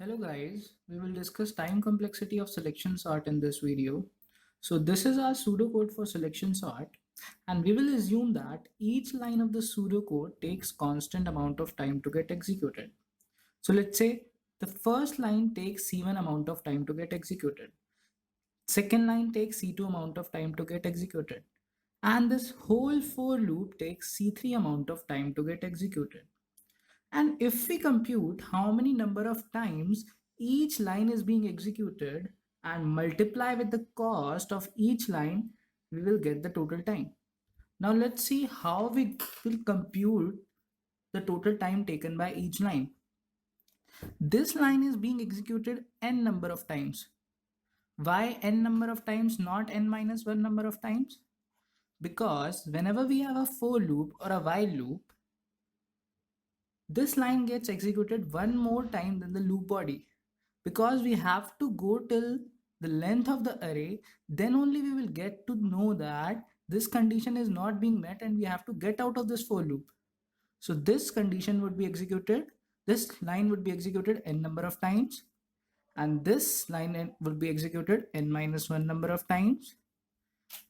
Hello guys, we will discuss time complexity of selection sort in this video. So this is our pseudocode for selection sort, and we will assume that each line of the pseudocode takes constant amount of time to get executed. So let's say the first line takes C1 amount of time to get executed. Second line takes C2 amount of time to get executed. And this whole for loop takes C3 amount of time to get executed. And if we compute how many number of times each line is being executed and multiply with the cost of each line, we will get the total time. Now let's see how we will compute the total time taken by each line. This line is being executed n number of times. Why n number of times, not n minus 1 number of times? Because whenever we have a for loop or a while loop, this line gets executed one more time than the loop body, because we have to go till the length of the array, then only we will get to know that this condition is not being met and we have to get out of this for loop. So this condition would be executed, this line would be executed n number of times, and this line will be executed n minus 1 number of times.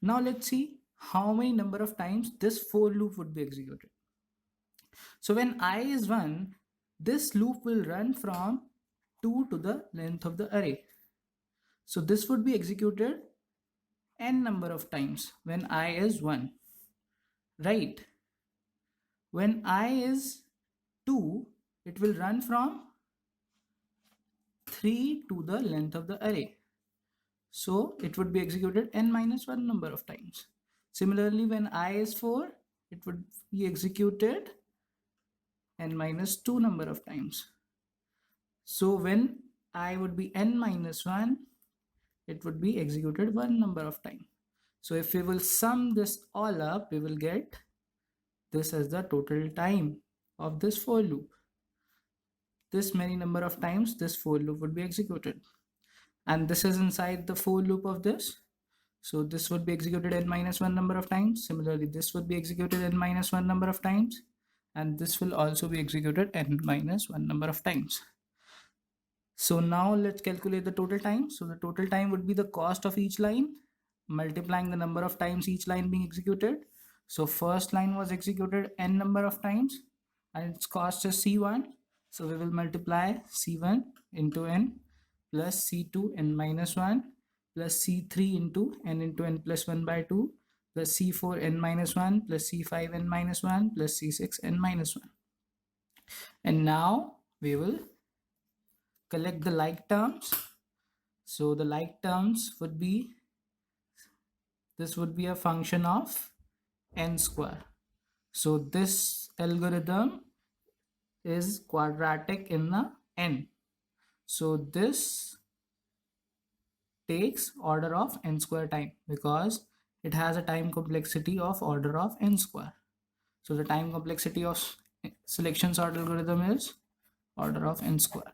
Now let's see how many number of times this for loop would be executed. So when I is 1, this loop will run from 2 to the length of the array. So this would be executed n number of times when I is 1, right? When I is 2, it will run from 3 to the length of the array. So it would be executed n minus 1 number of times. Similarly, when I is 4, it would be executed n minus 2 number of times. So when I would be n minus 1, it would be executed 1 number of time. So if we will sum this all up, we will get this as the total time of this for loop. This many number of times this for loop would be executed. And this is inside the for loop of this. So this would be executed n minus 1 number of times. Similarly, this would be executed n minus 1 number of times. And this will also be executed n minus 1 number of times. So now let's calculate the total time. So the total time would be the cost of each line multiplying the number of times each line being executed. So first line was executed n number of times and its cost is C1. So we will multiply C1 into n plus C2 n minus 1 plus C3 into n plus 1 by 2 plus C4 n minus 1 plus C5 n minus 1 plus C6 n minus 1. And now we will collect the like terms. So the like terms would be, this would be a function of n square. So this algorithm is quadratic in the n. So this takes order of n square time because it has a time complexity of order of n square. So the time complexity of selection sort algorithm is order of n square.